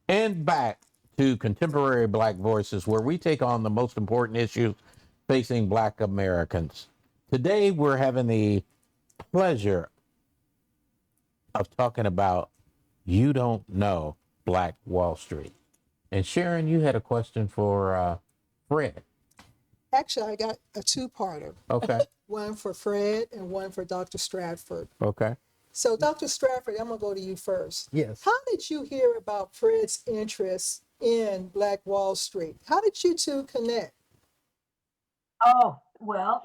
And back to Contemporary Black Voices, where we take on the most important issues facing Black Americans. Today, we're having the pleasure of talking about You Don't Know Black Wall Street. And Sharon, you had a question for Fred. Actually, I got a two-parter, Okay. one for Fred and one for Dr. Stratford. Okay. So, Dr. Stratford, I'm going to go to you first. Yes. How did you hear about Fred's interest in Black Wall Street? How did you two connect? Oh, well,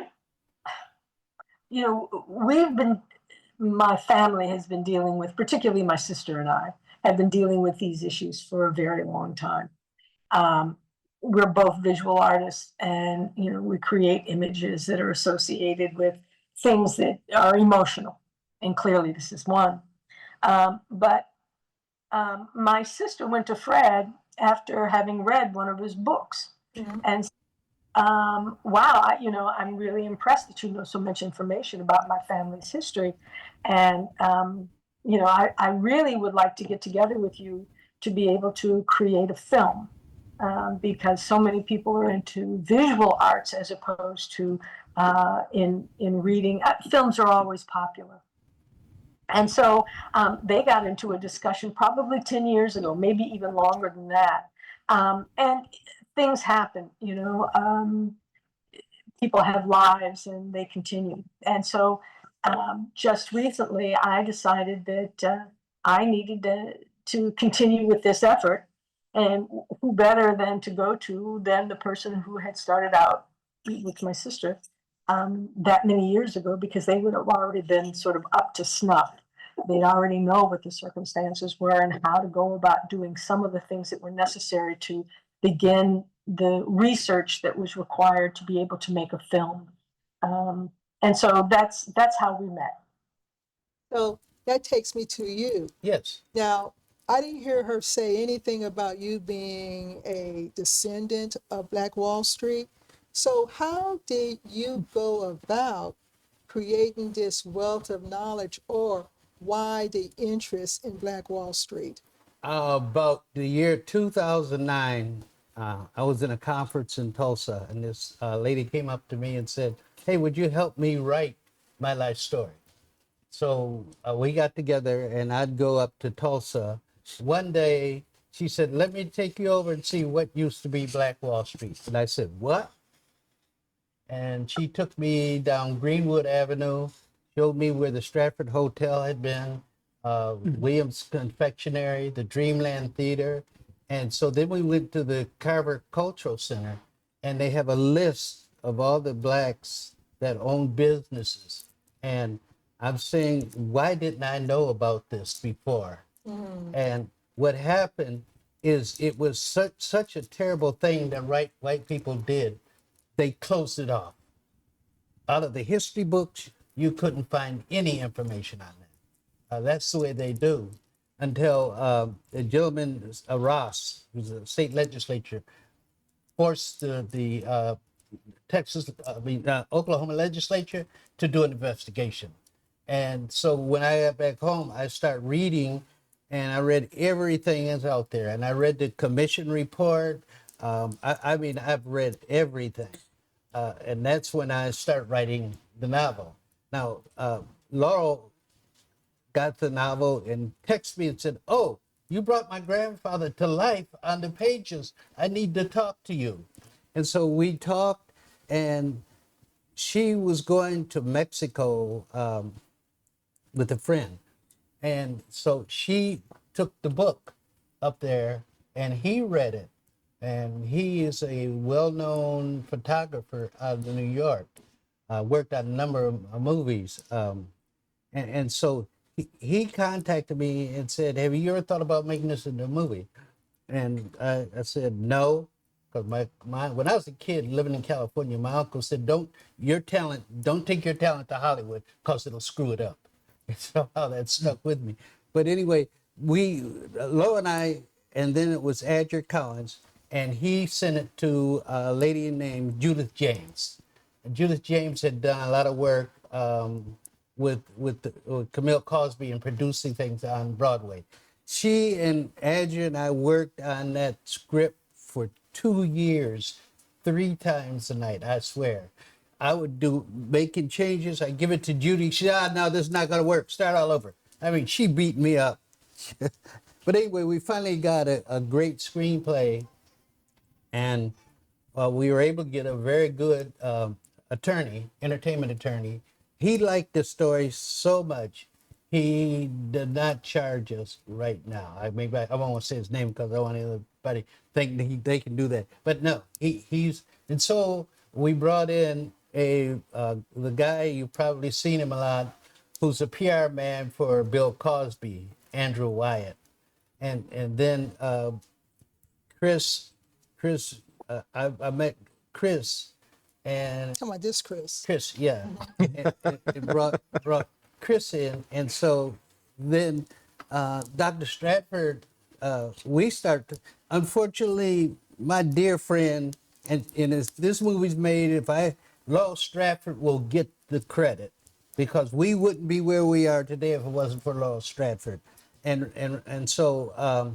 my family has been dealing with, particularly my sister and I, have been dealing with these issues for a very long time. Um, we're both visual artists, and we create images that are associated with things that are emotional, and clearly this is one. But my sister went to Fred after having read one of his books, and wow, I'm really impressed that you know so much information about my family's history, and I really would like to get together with you to be able to create a film, because so many people are into visual arts as opposed to in reading. Films are always popular. And so they got into a discussion probably 10 years ago, maybe even longer than that. And things happen, people have lives and they continue. And so just recently, I decided that I needed to continue with this effort. And who better than to go to than the person who had started out with my sister that many years ago, because they would have already been sort of up to snuff. They'd already know what the circumstances were and how to go about doing some of the things that were necessary to begin the research that was required to be able to make a film. And so that's how we met. So that takes me to you. Yes. Now, I didn't hear her say anything about you being a descendant of Black Wall Street. So how did you go about creating this wealth of knowledge, or why the interest in Black Wall Street? About the year 2009, I was in a conference in Tulsa, and this lady came up to me and said, "Hey, would you help me write my life story?" So we got together, and I'd go up to Tulsa. One day, she said, "Let me take you over and see what used to be Black Wall Street." And I said, "What?" And she took me down Greenwood Avenue, showed me where the Stratford Hotel had been, Williams Confectionery, the Dreamland Theater. And so then we went to the Carver Cultural Center, and they have a list of all the Blacks that own businesses. And I'm saying, why didn't I know about this before? And what happened is it was such a terrible thing that white people did. They closed it off. Out of the history books, you couldn't find any information on that. That's the way they do. Until a gentleman, Ross, who's a state legislature, forced the Oklahoma legislature to do an investigation. And so when I got back home, I started reading, and I read everything that's out there. And I read the commission report. I've read everything. And that's when I start writing the novel. Now, Laurel got the novel and texted me and said, "Oh, you brought my grandfather to life on the pages. I need to talk to you." And so we talked, and she was going to Mexico with a friend. And so she took the book up there, and he read it. And he is a well-known photographer out of New York, worked on a number of movies. And so he contacted me and said, "Have you ever thought about making this into a movie?" And I said, "No," because when I was a kid living in California, my uncle said, don't take your talent to Hollywood because it'll screw it up." And somehow that stuck with me. But anyway, Lo and I, and then it was Adger Collins, and he sent it to a lady named Judith James. And Judith James had done a lot of work with Camille Cosby and producing things on Broadway. She and Adria and I worked on that script for 2 years, 3 times a night, I swear. I would do making changes. I give it to Judy. She said, no, this is not going to work. Start all over. I mean, she beat me up. But anyway, we finally got a great screenplay, and we were able to get a very good attorney, entertainment attorney. He liked the story so much, he did not charge us right now. I won't say his name because I don't want anybody think that they can do that. But no, he's, and so we brought in the guy, you've probably seen him a lot, who's a PR man for Bill Cosby, Andrew Wyatt. And then Chris, I met Chris, and Talking about this, Chris. Chris, yeah, and brought Chris in, and so then Dr. Stratford, we start. Unfortunately, my dear friend, and if this movie's made, Law Stratford will get the credit, because we wouldn't be where we are today if it wasn't for Law Stratford, and so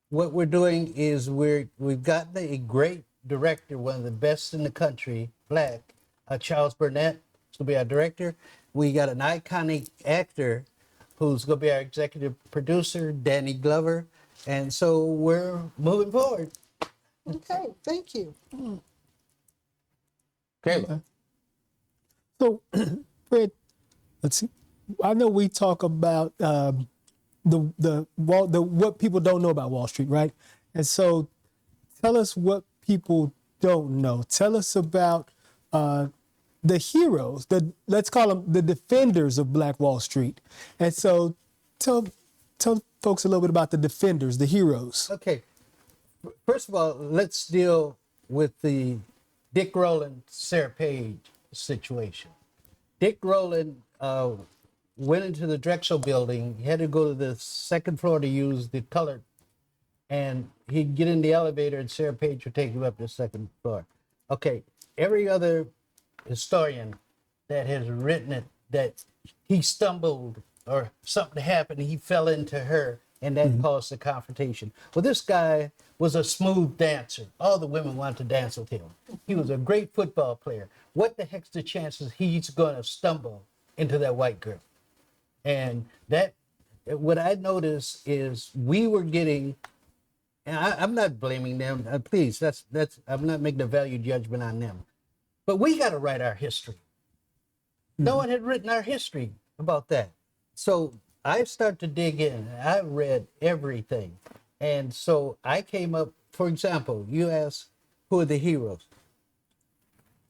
what we're doing is we've gotten a great director, one of the best in the country, black, Charles Burnett, is going to be our director. We got an iconic actor who's going to be our executive producer, Danny Glover. And so we're moving forward. Okay, thank you. Caleb. So, Fred, let's see. I know we talk about what people don't know about Wall Street, right? And so, tell us what people don't know. Tell us about the heroes, let's call them the defenders of Black Wall Street. And so, tell folks a little bit about the defenders, the heroes. Okay. First of all, let's deal with the Dick Rowland, Sarah Page situation. Dick Rowland went into the Drexel building. He had to go to the second floor to use the colored, and he'd get in the elevator and Sarah Page would take him up to the second floor. Okay, every other historian that has written it, that he stumbled or something happened, he fell into her, and that caused the confrontation. Well, this guy was a smooth dancer. All the women wanted to dance with him. He was a great football player. What the heck's the chances he's going to stumble into that white girl? And that, what I noticed is we were getting, and I'm not blaming them, please, that's I'm not making a value judgment on them. But we got to write our history. No one had written our history about that. So I started to dig in. I read everything. And so I came up, for example, you asked, who are the heroes?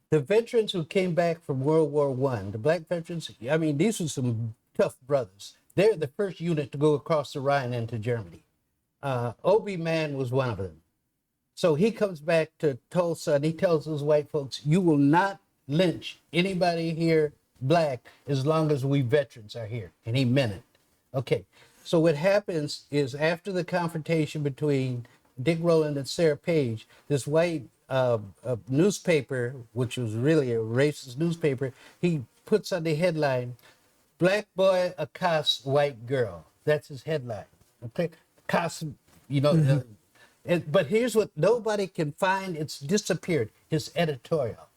The veterans who came back from World War I, the black veterans, I mean, these were some tough brothers. They're the first unit to go across the Rhine into Germany. OB Mann was one of them. So he comes back to Tulsa and he tells those white folks, you will not lynch anybody here black as long as we veterans are here. And he meant it. Okay, so what happens is after the confrontation between Dick Rowland and Sarah Page, this white newspaper, which was really a racist newspaper, he puts on the headline, "Black boy accosts white girl." That's his headline. Okay, accosts, you know. But here's what nobody can find: it's disappeared. His editorial,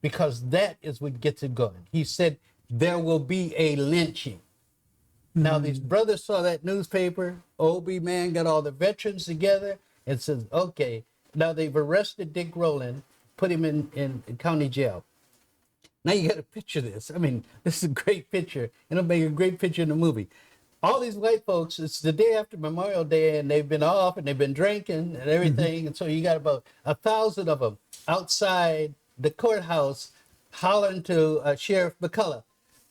because that is what gets it going. He said there will be a lynching. Now these brothers saw that newspaper. OB Mann got all the veterans together and says, "Okay." Now they've arrested Dick Rowland, put him in county jail. Now you got to picture this. I mean, this is a great picture. It'll make a great picture in the movie. All these white folks, it's the day after Memorial Day, and they've been off and they've been drinking and everything. And so you got about 1,000 of them outside the courthouse hollering to Sheriff McCullough,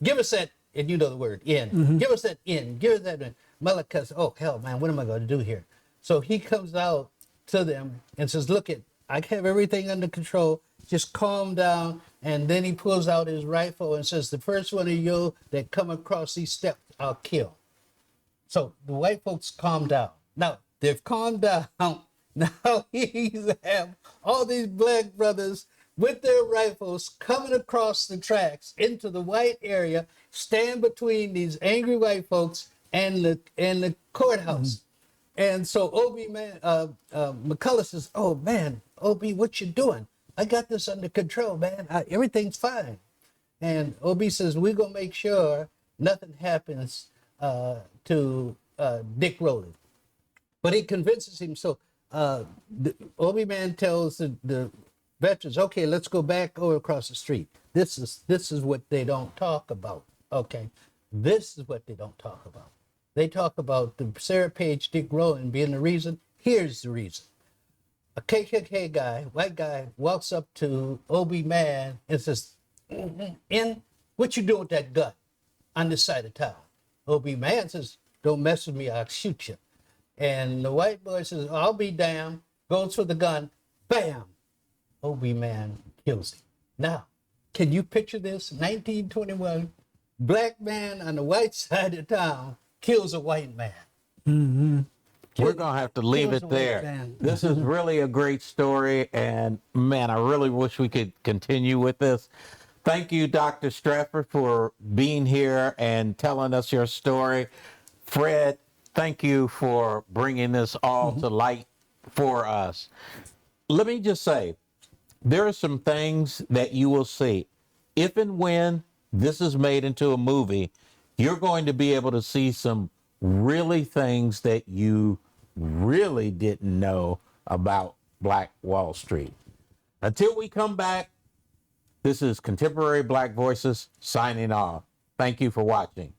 "Give us that," and you know the word, "in." "Give us that in. Give us that in." Mullick says, "Oh, hell, man, what am I going to do here?" So he comes out to them and says, "Look, I have everything under control. Just calm down." And then he pulls out his rifle and says, "The first one of you that come across these steps, I'll kill." So the white folks calm down. Now, they've calmed down. Now he's have all these black brothers with their rifles coming across the tracks into the white area, stand between these angry white folks, and the courthouse. And so OB man, McCullough says, "Oh man, OB, what you doing? I got this under control, man. Everything's fine." And OB says, "We're gonna make sure nothing happens to Dick Rowley." But he convinces him. So the OB man tells the veterans, "Okay, let's go back over across the street. This is what they don't talk about. Okay, this is what they don't talk about. They talk about the Sarah Page, Dick Rowland being the reason. Here's the reason. A KKK guy, white guy, walks up to OB Mann and says, what you doing with that gun on this side of town?" OB Mann says, "Don't mess with me, I'll shoot you." And the white boy says, "I'll be damned," goes for the gun, bam, OB Mann kills him. Now, can you picture this? 1921, black man on the white side of town kills a white man. We're going to have to leave kills it a white there. man. This is really a great story. And man, I really wish we could continue with this. Thank you, Dr. Stratford, for being here and telling us your story. Fred, thank you for bringing this all to light for us. Let me just say, there are some things that you will see. If and when this is made into a movie, you're going to be able to see some really things that you really didn't know about Black Wall Street. Until we come back, this is Contemporary Black Voices signing off. Thank you for watching.